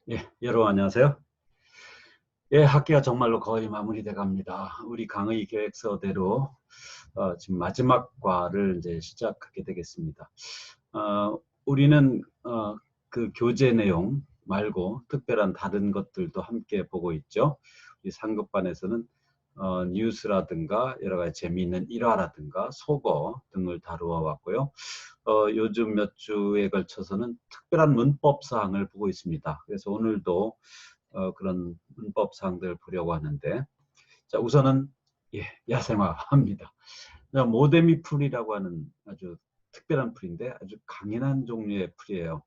예, 여러분 안녕하세요. 예, 학기가 정말로 거의 마무리돼 갑니다. 우리 강의 계획서대로 지금 마지막 과를 이제 시작하게 되겠습니다. 우리는 그 교재 내용 말고 특별한 다른 것들도 함께 보고 있죠. 우리 상급반에서는 뉴스라든가 여러 가지 재미있는 일화라든가 속어 등을 다루어 왔고요. 요즘 몇 주에 걸쳐서는 특별한 문법 사항을 보고 있습니다. 그래서 오늘도 그런 문법 사항들을 보려고 하는데, 자, 우선은 예, 야생화합니다. 모데미 풀이라고 하는 아주 특별한 풀인데 아주 강인한 종류의 풀이에요.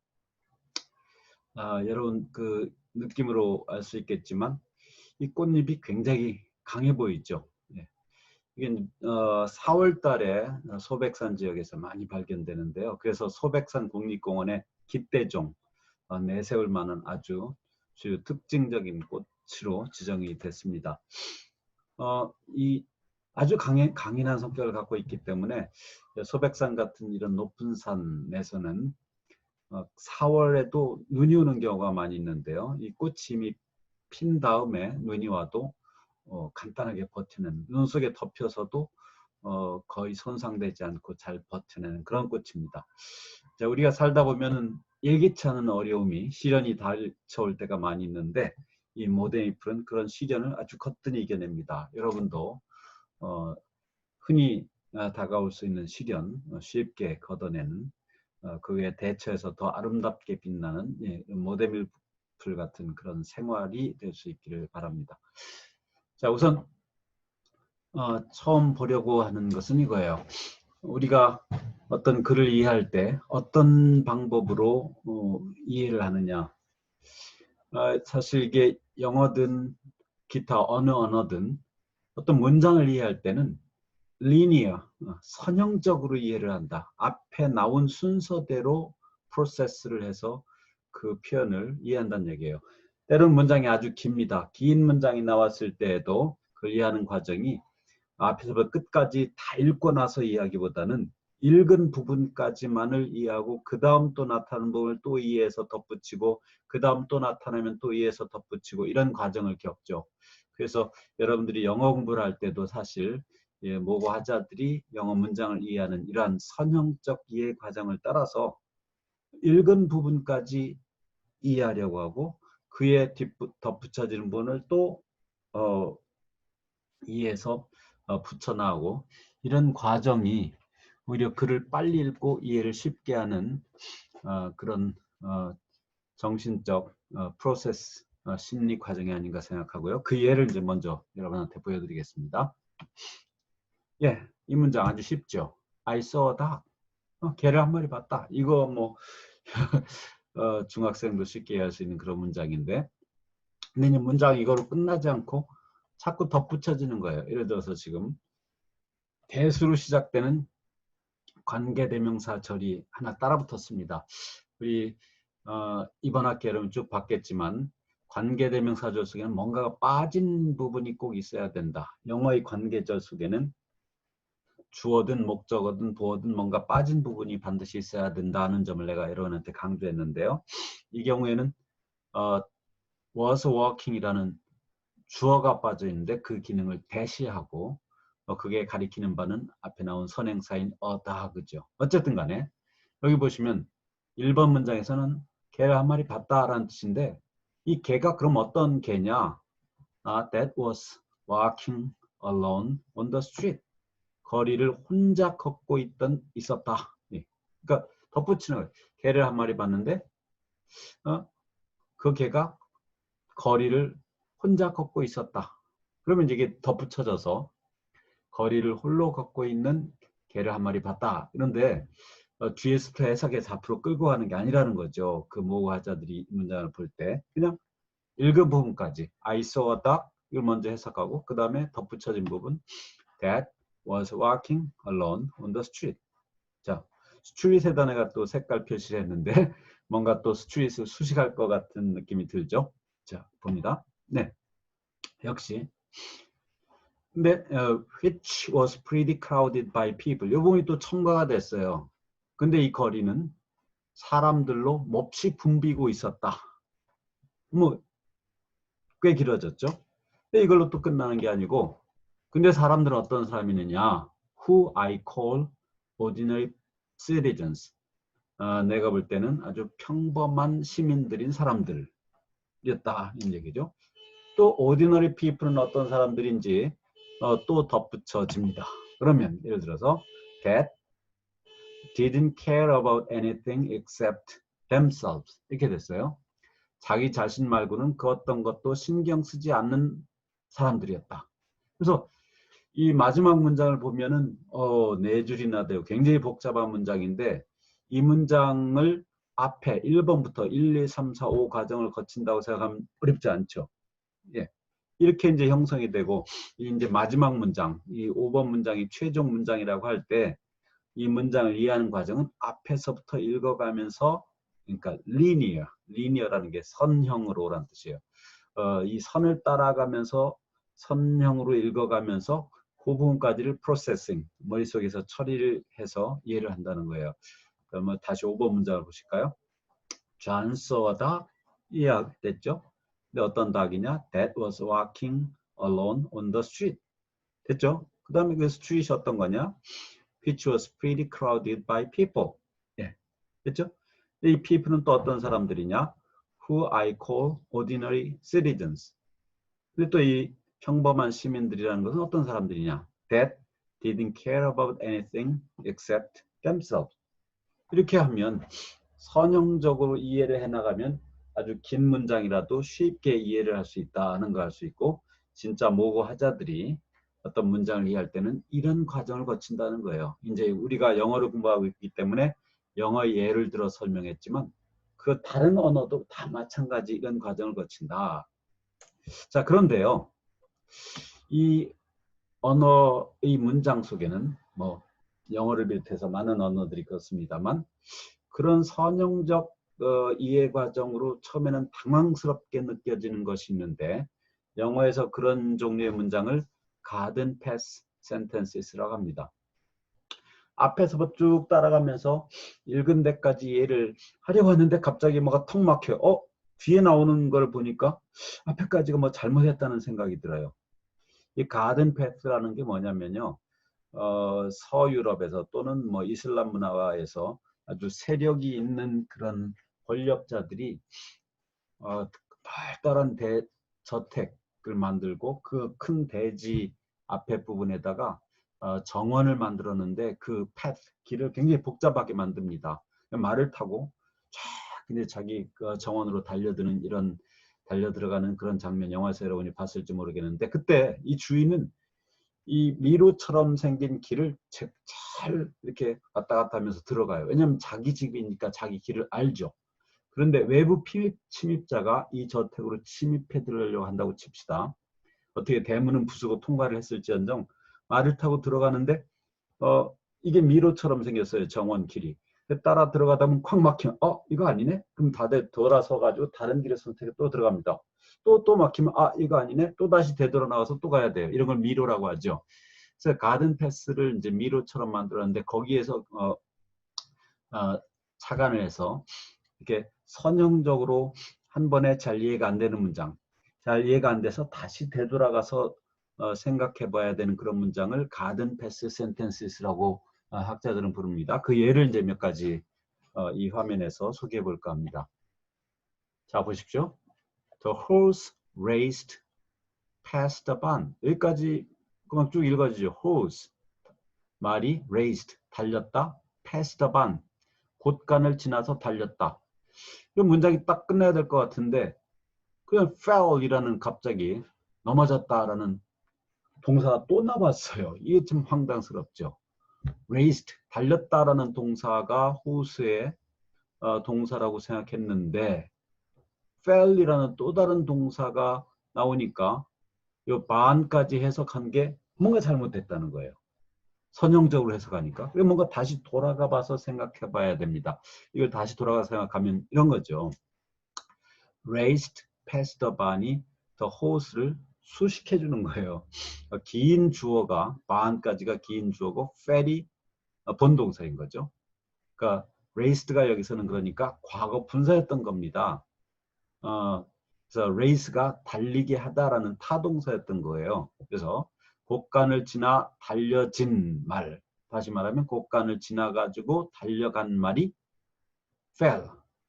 여러분 그 느낌으로 알 수 있겠지만 이 꽃잎이 굉장히 강해 보이죠. 예. 이게 4월 달에 소백산 지역에서 많이 발견되는데요. 그래서 소백산 국립공원의 깃대종, 내세울 만한 아주 주요 특징적인 꽃으로 지정이 됐습니다. 이 아주 강인한 성격을 갖고 있기 때문에 소백산 같은 이런 높은 산에서는 4월에도 눈이 오는 경우가 많이 있는데요. 이 꽃이 핀 다음에 눈이 와도 간단하게 버티는, 눈 속에 덮여서도 거의 손상되지 않고 잘 버텨내는 그런 꽃입니다. 자, 우리가 살다 보면은 예기치 않은 어려움이, 시련이 닥쳐올 때가 많이 있는데 이 모데이풀은 그런 시련을 아주 거뜬히 이겨냅니다. 여러분도 흔히 다가올 수 있는 시련 쉽게 걷어내는, 그에 대처해서 더 아름답게 빛나는 모데밀풀 같은 그런 생활이 될 수 있기를 바랍니다. 자, 우선 처음 보려고 하는 것은 이거예요. 우리가 어떤 글을 이해할 때 어떤 방법으로 이해를 하느냐. 사실 이게 영어든 기타 어느 언어든 어떤 문장을 이해할 때는 linear, 선형적으로 이해를 한다. 앞에 나온 순서대로 프로세스를 해서 그 표현을 이해한다는 얘기예요. 때론 문장이 아주 깁니다. 긴 문장이 나왔을 때에도 그걸 이해하는 과정이 앞에서부터 끝까지 다 읽고 나서 이해하기보다는 읽은 부분까지만을 이해하고 그 다음 또 나타나는 부분을 또 이해해서 덧붙이고 그 다음 또 나타나면 또 이해해서 덧붙이고 이런 과정을 겪죠. 그래서 여러분들이 영어 공부를 할 때도 사실 모고 하자들이 영어 문장을 이해하는 이러한 선형적 이해 과정을 따라서 읽은 부분까지 이해하려고 하고 그에 덧붙여지는 부분을 또 이해해서 붙여 나오고 이런 과정이 오히려 글을 빨리 읽고 이해를 쉽게 하는 그런 정신적 프로세스, 심리 과정이 아닌가 생각하고요. 그 예를 이제 먼저 여러분한테 보여드리겠습니다. 예, 이 문장 아주 쉽죠. I saw a dog. 개를 한 마리 봤다. 이거 뭐 중학생도 쉽게 할 수 있는 그런 문장인데, 근데 이 문장이 이거로 끝나지 않고 자꾸 덧붙여지는 거예요. 예를 들어서 지금 대수로 시작되는 관계대명사절이 하나 따라붙었습니다. 우리 이번 학기 여러분 쭉 봤겠지만 관계대명사절 속에는 뭔가가 빠진 부분이 꼭 있어야 된다. 영어의 관계절 속에는 주어든 목적어든 보어든 뭔가 빠진 부분이 반드시 있어야 된다는 점을 내가 여러분한테 강조했는데요. 이 경우에는 was walking이라는 주어가 빠져 있는데 그 기능을 대시하고 그게 가리키는 바는 앞에 나온 선행사인 a dog죠. 어쨌든 간에 여기 보시면 1번 문장에서는 개를 한 마리 봤다라는 뜻인데 이 개가 그럼 어떤 개냐? That was walking alone on the street. 거리를 혼자 걷고 있었다. 예. 그러니까 덧붙이는 거예요. 개를 한 마리 봤는데 그 개가 거리를 혼자 걷고 있었다. 그러면 이게 덧붙여져서 거리를 홀로 걷고 있는 개를 한 마리 봤다. 그런데 뒤에서부터 해석해서 앞으로 끌고 가는 게 아니라는 거죠. 그 모의하자들이 문장을 볼 때 그냥 읽은 부분까지 I saw a dog 이걸 먼저 해석하고 그 다음에 덧붙여진 부분 That was walking alone on the street. 자, 스트릿에다 내가 또 색깔 표시를 했는데 뭔가 또 스트릿을 수식할 것 같은 느낌이 들죠. 자, 봅니다. 네, 역시 근데 which was pretty crowded by people. 이 부분이 또 첨가가 됐어요. 근데 이 거리는 사람들로 몹시 붐비고 있었다. 뭐 꽤 길어졌죠. 근데 이걸로 또 끝나는 게 아니고, 근데 사람들은 어떤 사람이느냐? Who I call ordinary citizens. 내가 볼 때는 아주 평범한 시민들인 사람들이었다, 이런 얘기죠. 또 ordinary people은 어떤 사람들인지 또 덧붙여집니다. 그러면 예를 들어서 that didn't care about anything except themselves, 이렇게 됐어요. 자기 자신 말고는 그 어떤 것도 신경 쓰지 않는 사람들이었다. 그래서 이 마지막 문장을 보면은 네 줄이나 돼요. 굉장히 복잡한 문장인데, 이 문장을 앞에 1번부터 1, 2, 3, 4, 5 과정을 거친다고 생각하면 어렵지 않죠. 예. 이렇게 이제 형성이 되고, 이제 마지막 문장, 이 5번 문장이 최종 문장이라고 할 때, 이 문장을 이해하는 과정은 앞에서부터 읽어가면서, 그러니까 linear라는 게 선형으로라는 뜻이에요. 이 선을 따라가면서 선형으로 읽어가면서 그 부분까지를 프로세싱, 머릿속에서 처리를 해서 이해를 한다는 거예요. 그러면 다시 5번 문장을 보실까요? John saw a dog. 이해됐죠? 근데 어떤 닭이냐? That was walking alone on the street. 됐죠? 그 다음에 그 street이 어떤 거냐? Which was pretty crowded by people. 예, 됐죠? 이 people은 또 어떤 사람들이냐? Who I call ordinary citizens. 근데 또 이 평범한 시민들이라는 것은 어떤 사람들이냐? That didn't care about anything except themselves. 이렇게 하면 선형적으로 이해를 해나가면 아주 긴 문장이라도 쉽게 이해를 할 수 있다는 걸 알 수 있고, 진짜 모고 하자들이 어떤 문장을 이해할 때는 이런 과정을 거친다는 거예요. 이제 우리가 영어를 공부하고 있기 때문에 영어 예를 들어 설명했지만 그 다른 언어도 다 마찬가지 이런 과정을 거친다. 자, 그런데요, 이 언어의 문장 속에는 뭐 영어를 비롯해서 많은 언어들이 그렇습니다만, 그런 선형적 이해 과정으로 처음에는 당황스럽게 느껴지는 것이 있는데, 영어에서 그런 종류의 문장을 garden path sentences라고 합니다. 앞에서 쭉 따라가면서 읽은 데까지 이해를 하려고 하는데 갑자기 뭐가 턱 막혀요. 뒤에 나오는 걸 보니까 앞에까지가 뭐 잘못했다는 생각이 들어요. 이 가든 패스라는 게 뭐냐면요, 서유럽에서 또는 뭐 이슬람 문화에서 아주 세력이 있는 그런 권력자들이 발달한 저택을 만들고 그 큰 대지 앞에 부분에다가 정원을 만들었는데, 그 길을 굉장히 복잡하게 만듭니다. 말을 타고 쫙 근데 자기 정원으로 달려 들어가는 그런 장면, 영화에서 여러분이 봤을지 모르겠는데, 그때 이 주인은 이 미로처럼 생긴 길을 잘 이렇게 왔다 갔다 하면서 들어가요. 왜냐하면 자기 집이니까 자기 길을 알죠. 그런데 외부 침입자가 이 저택으로 침입해 들어오려고 한다고 칩시다. 어떻게 대문은 부수고 통과를 했을지언정 말을 타고 들어가는데 이게 미로처럼 생겼어요. 정원 길이. 따라 들어가다 보면 콱 막히면 이거 아니네? 그럼 다들 돌아서 가지고 다른 길을 선택해 또 들어갑니다. 또 막히면 이거 아니네? 또 다시 되돌아 나와서 또 가야 돼요. 이런 걸 미로라고 하죠. 그래서 가든 패스를 이제 미로처럼 만들었는데, 거기에서 착안을 해서 이렇게 선형적으로 한 번에 잘 이해가 안 되는 문장, 잘 이해가 안 돼서 다시 되돌아가서 생각해 봐야 되는 그런 문장을 가든 패스 센텐스라고 학자들은 부릅니다. 그 예를 이제 몇 가지 이 화면에서 소개해 볼까 합니다. 자, 보십시오. The horse raced past the barn. 여기까지 그만 쭉 읽어주죠. horse, 말이 raced, 달렸다. past the barn, 곳간을 지나서 달렸다. 이 문장이 딱 끝나야 될 것 같은데, 그냥 fell이라는 갑자기 넘어졌다라는 동사가 또 나왔어요. 이게 좀 황당스럽죠. raced, 달렸다라는 동사가 호수의 동사라고 생각했는데, fell이라는 또 다른 동사가 나오니까 이 반까지 해석한 게 뭔가 잘못됐다는 거예요. 선형적으로 해석하니까. 그래 뭔가 다시 돌아가 봐서 생각해 봐야 됩니다. 이걸 다시 돌아가 생각하면 이런 거죠. raced past the barn이 the horse를 수식해 주는 거예요. 긴 주어가, barn까지가 긴 주어고 fell이 본동사인 거죠. 그러니까 raced가 여기서는 그러니까 과거 분사였던 겁니다. 그래서 race가 달리게 하다라는 타동사였던 거예요. 그래서 곳간을 지나 달려진 말, 다시 말하면 곳간을 지나가지고 달려간 말이 fell,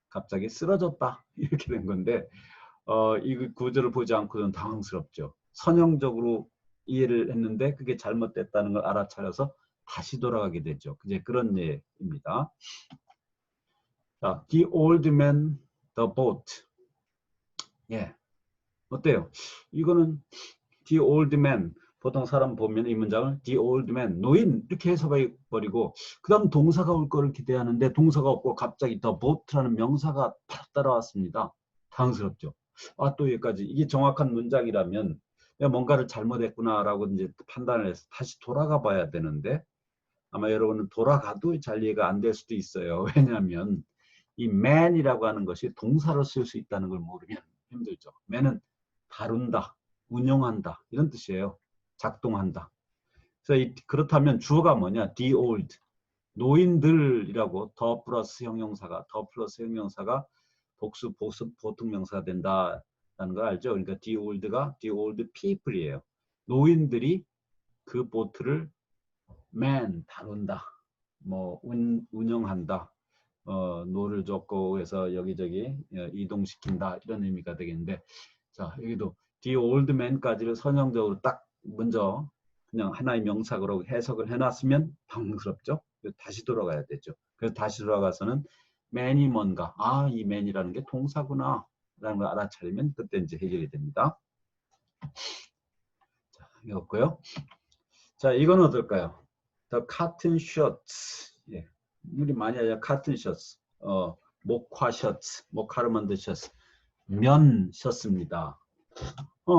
갑자기 쓰러졌다 이렇게 된 건데 이 구절을 보지 않고는 당황스럽죠. 선형적으로 이해를 했는데 그게 잘못됐다는 걸 알아차려서 다시 돌아가게 되죠. 이제 그런 예입니다. 자, the old man, the boat. 예, 어때요? 이거는 the old man, 보통 사람 보면 이 문장을 the old man, 노인 이렇게 해석해버리고 그 다음 동사가 올 거를 기대하는데 동사가 없고 갑자기 the boat라는 명사가 팍 따라왔습니다. 당황스럽죠. 아, 또 여기까지 이게 정확한 문장이라면 내가 뭔가를 잘못했구나라고 이제 판단을 해서 다시 돌아가 봐야 되는데 아마 여러분은 돌아가도 잘 이해가 안 될 수도 있어요. 왜냐하면 이 man이라고 하는 것이 동사로 쓸 수 있다는 걸 모르면 힘들죠. man은 다룬다, 운영한다 이런 뜻이에요. 작동한다. 그래서 그렇다면 주어가 뭐냐? the old, 노인들이라고 더 플러스 형용사가 복수, 보수, 보통명사가 된다는 걸 알죠? 그러니까 the old가 the old people이에요. 노인들이 그 보트를 다룬다, 뭐 운영한다, 노를 줬고 해서 여기저기 이동시킨다 이런 의미가 되겠는데, 자 여기도 the old man까지를 선형적으로 딱 먼저 그냥 하나의 명사로 해석을 해놨으면 당황스럽죠. 다시 돌아가야 되죠. 그래서 다시 돌아가서는 man이 뭔가, 이 man이라는 게 동사구나 라는 걸 알아차리면 그때 이제 해결이 됩니다. 자, 이거고요. 자, 이건 어떨까요? The cotton shirts. 예. 우리 많이 하죠. cotton shirts. 목화 셔츠, 목화로 만든 셔츠. 면 셔츠입니다.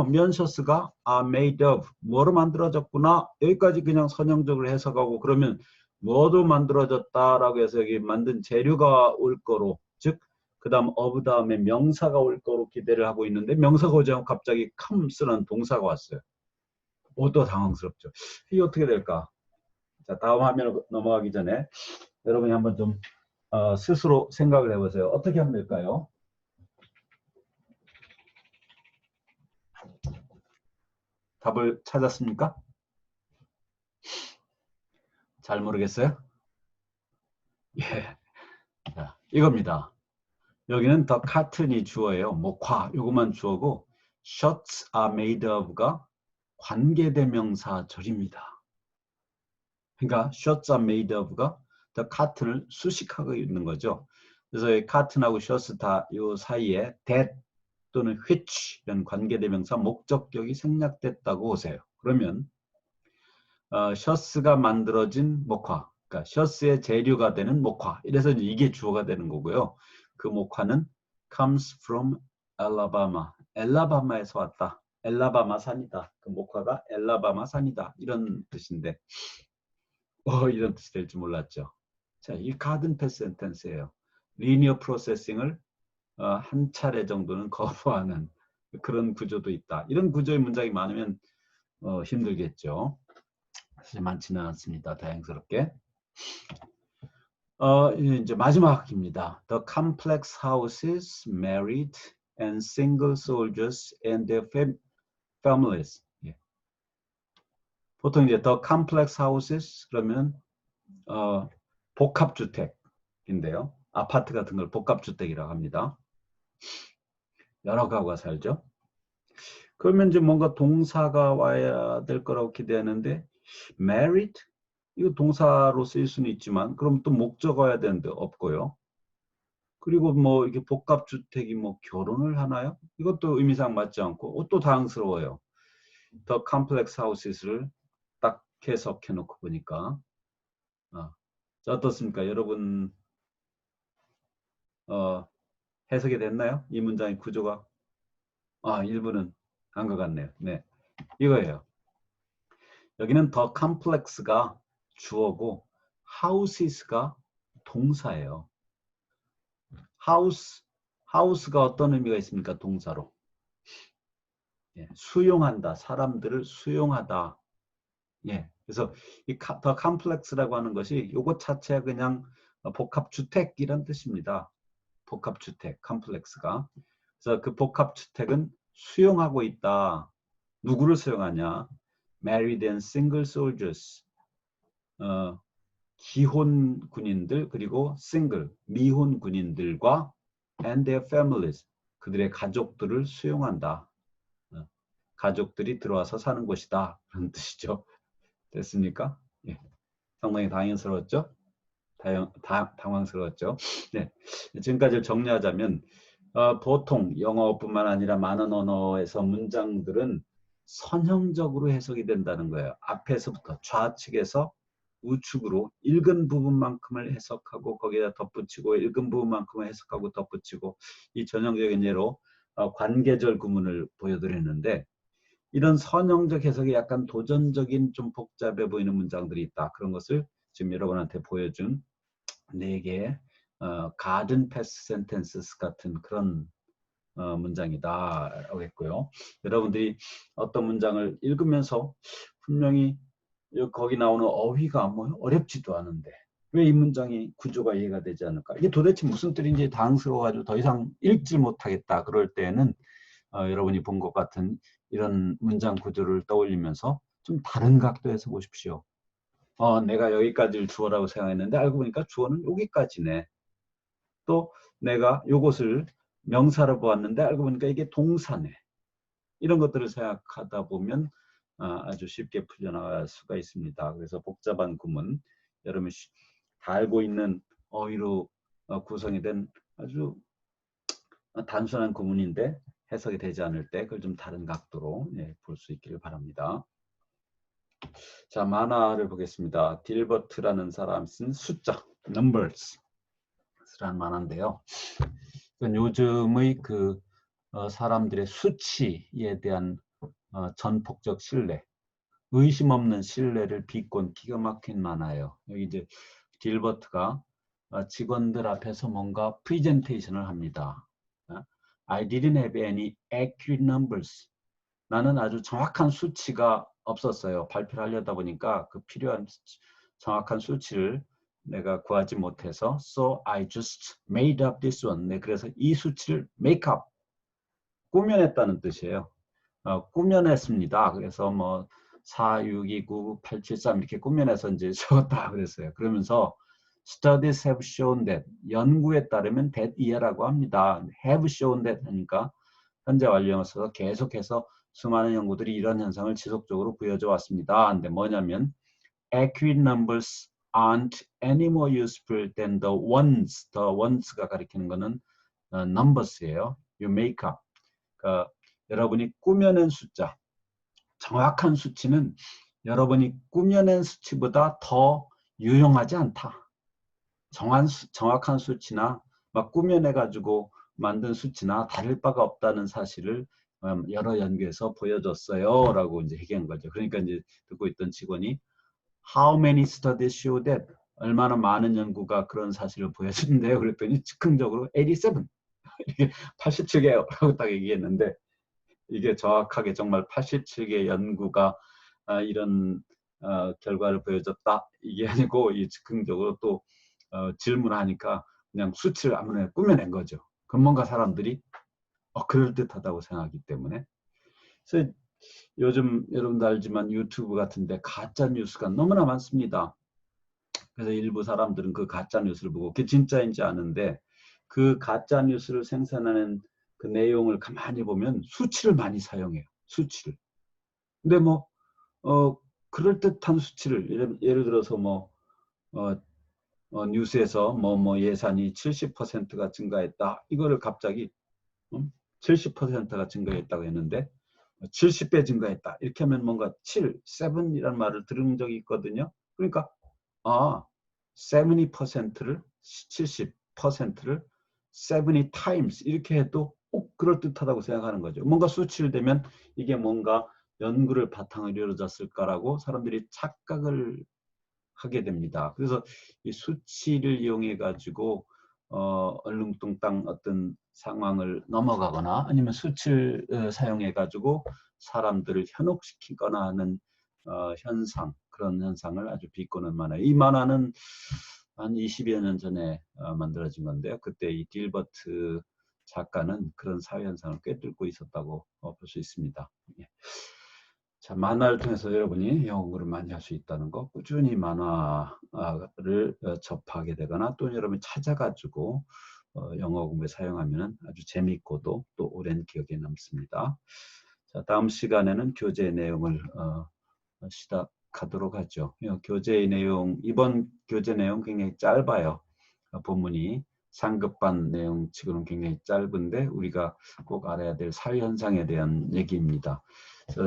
면 셔츠가 made of, 뭐로 만들어졌구나. 여기까지 그냥 선형적으로 해석하고 그러면 뭐로 만들어졌다라고 해서 여기 만든 재료가 올 거로, 즉 그 다음 of 다음에 명사가 올 거로 기대를 하고 있는데 명사가 오지 않고 갑자기 comes라는 동사가 왔어요. 또 당황스럽죠. 이게 어떻게 될까? 자, 다음 화면으로 넘어가기 전에 여러분이 한번 좀 스스로 생각을 해보세요. 어떻게 하면 될까요? 답을 찾았습니까? 잘 모르겠어요? 예. 자, 이겁니다. 여기는 the cotton이 주어예요. 목화, 요것만 주어고 shirts are made of가 관계대명사 절입니다. 그러니까 shirts are made of가 the cotton을 수식하고 있는 거죠. 그래서 이 cotton하고 shirts 다 요 사이에 that 또는 which 이런 관계대명사 목적격이 생략됐다고 보세요. 그러면 셔츠가 만들어진 목화, 그러니까 셔츠의 재료가 되는 목화, 이래서 이게 주어가 되는 거고요. 그 목화는 comes from Alabama, 엘라바마에서 왔다. 엘라바마 산이다. 그 목화가 엘라바마 산이다. 이런 뜻인데 이런 뜻이 될 줄 몰랐죠. 자, 이 가든 패스 센텐스예요. 리니어 프로세싱을 한 차례 정도는 거부하는 그런 구조도 있다. 이런 구조의 문장이 많으면 힘들겠죠. 사실 많지는 않습니다. 다행스럽게. 이제 마지막입니다. The complex houses, married and single soldiers and their families. 예. 보통 이제 the complex houses 그러면 복합주택인데요. 아파트 같은 걸 복합주택이라고 합니다. 여러 가구가 살죠. 그러면 이제 뭔가 동사가 와야 될 거라고 기대하는데 married? 이거 동사로 쓰일 수는 있지만 그럼 또 목적어 와야 되는데 없고요. 그리고 뭐 이게 복합주택이 뭐 결혼을 하나요? 이것도 의미상 맞지 않고 또 당황스러워요. The complex houses를 딱 해석해 놓고 보니까 자, 어떻습니까? 여러분 해석이 됐나요? 이 문장의 구조가 일부는 한 것 같네요. 네, 이거예요. 여기는 the complex가 주어고 houses가 동사예요. house가 어떤 의미가 있습니까? 동사로. 예, 수용한다. 사람들을 수용하다. 예, 그래서 이 the complex라고 하는 것이 이것 자체가 그냥 복합주택 이런 뜻입니다. 복합주택, complex가. 그래서 그 복합주택은 수용하고 있다. 누구를 수용하냐? Married and single soldiers. 기혼 군인들 그리고 single 미혼 군인들과 and their families 그들의 가족들을 수용한다. 가족들이 들어와서 사는 곳이다. 그런 뜻이죠. 됐습니까? 예. 상당히 당황스러웠죠? 당황스러웠죠? 네. 지금까지 정리하자면 보통 영어뿐만 아니라 많은 언어에서 문장들은 선형적으로 해석이 된다는 거예요. 앞에서부터 좌측에서 우측으로 읽은 부분만큼을 해석하고 거기다 덧붙이고 읽은 부분만큼을 해석하고 덧붙이고 이 전형적인 예로 관계절 구문을 보여드렸는데 이런 선형적 해석이 약간 도전적인 좀 복잡해 보이는 문장들이 있다. 그런 것을 지금 여러분한테 보여준 4개의 garden past sentences 같은 그런 문장이다 라고 했고요. 여러분들이 어떤 문장을 읽으면서 분명히 거기 나오는 어휘가 뭐 어렵지도 않은데 왜 이 문장이 구조가 이해가 되지 않을까? 이게 도대체 무슨 뜻인지 당황스러워가지고 더 이상 읽지 못하겠다. 그럴 때는 여러분이 본 것 같은 이런 문장 구조를 떠올리면서 좀 다른 각도에서 보십시오. 내가 여기까지를 주어라고 생각했는데 알고 보니까 주어는 여기까지네. 또 내가 요것을 명사로 보았는데 알고 보니까 이게 동사네. 이런 것들을 생각하다 보면 아주 쉽게 풀려나갈 수가 있습니다. 그래서 복잡한 구문, 여러분이 다 알고 있는 어휘로 구성이 된 아주 단순한 구문인데 해석이 되지 않을 때 그걸 좀 다른 각도로 볼 수 있기를 바랍니다. 자, 만화를 보겠습니다. 딜버트라는 사람 쓴 숫자, numbers라는 만화인데요. 이건 요즘의 그 사람들의 수치에 대한 전폭적 신뢰, 의심 없는 신뢰를 비꼰 기가 막힌 만화예요. 여기 이제 딜버트가 직원들 앞에서 뭔가 프리젠테이션을 합니다. I didn't have any accurate numbers. 나는 아주 정확한 수치가 없었어요. 발표를 하려다 보니까 그 필요한 정확한 수치를 내가 구하지 못해서 So I just made up this one. 네, 그래서 이 수치를 make up, 꾸며냈다는 뜻이에요. 꾸며냈습니다. 그래서 뭐 4, 6, 2, 9, 8, 7, 3 이렇게 꾸며내서 이제 적었다 그랬어요. 그러면서 Studies have shown that 연구에 따르면 that 이하라고 합니다. Have shown that 하니까 현재 완료형을 써서 계속해서 수많은 연구들이 이런 현상을 지속적으로 보여줘 왔습니다. 근데 뭐냐면 accurate numbers aren't any more useful than the ones. The ones가 가리키는 거는 numbers예요. You make up. 그러니까 여러분이 꾸며낸 숫자, 정확한 수치는 여러분이 꾸며낸 수치보다 더 유용하지 않다. 정확한 수치나 막 꾸며내가지고 만든 수치나 다를 바가 없다는 사실을 여러 연구에서 보여줬어요. 라고 이제 얘기한 거죠. 그러니까 이제 듣고 있던 직원이 How many studies show that? 얼마나 많은 연구가 그런 사실을 보여주는데요. 그랬더니 즉흥적으로 87, 87개요. 라고 딱 얘기했는데 이게 정확하게 정말 87개 연구가 이런 결과를 보여줬다. 이게 아니고 이 즉흥적으로 또 질문하니까 그냥 수치를 아무나 꾸며낸 거죠. 그럼 뭔가 사람들이 그럴듯하다고 생각하기 때문에. 그래서 요즘 여러분도 알지만 유튜브 같은데 가짜 뉴스가 너무나 많습니다. 그래서 일부 사람들은 그 가짜 뉴스를 보고 그게 진짜인지 아는데 그 가짜 뉴스를 생산하는 그 내용을 가만히 보면 수치를 많이 사용해요. 수치를. 근데 뭐 그럴듯한 수치를 예를 들어서 뭐 뉴스에서 뭐 예산이 70%가 증가했다. 이거를 갑자기 70%가 증가했다고 했는데 70배 증가했다. 이렇게 하면 뭔가 7이라는 말을 들은 적이 있거든요. 그러니까 70%를 70%를 70 times 이렇게 해도 그럴듯하다고 생각하는 거죠. 뭔가 수치를 대면 이게 뭔가 연구를 바탕으로 이루어졌을까라고 사람들이 착각을 하게 됩니다. 그래서 이 수치를 이용해 가지고 얼렁뚱땅 어떤 상황을 넘어가거나 아니면 수치를 사용해 가지고 사람들을 현혹시키거나 하는 현상, 그런 현상을 아주 비꼬는 만화예요. 이 만화는 한 20여 년 전에 만들어진 건데요. 그때 이 딜버트 작가는 그런 사회 현상을 꿰뚫고 있었다고 볼 수 있습니다. 예. 자, 만화를 통해서 여러분이 영어 공부를 많이 할 수 있다는 거, 꾸준히 만화를 접하게 되거나 또 여러분이 찾아가지고 영어 공부에 사용하면 아주 재미있고도 또 오랜 기억에 남습니다. 자, 다음 시간에는 교재 내용을 시작하도록 하죠. 교재의 내용, 이번 교재 내용 굉장히 짧아요. 본문이 상급반 내용치고는 굉장히 짧은데 우리가 꼭 알아야 될 사회현상에 대한 얘기입니다.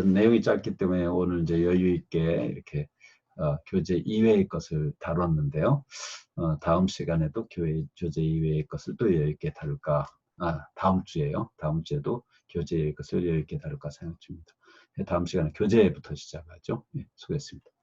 내용이 짧기 때문에 오늘 이제 여유 있게 이렇게 교재 이외의 것을 다뤘는데요. 다음 시간에도 교재 이외의 것을 또 여유 있게 다룰까. 다음 주에요. 다음 주에도 교재의 것을 여유 있게 다룰까 생각 중입니다. 다음 시간에 교재부터 시작하죠. 예, 수고했습니다.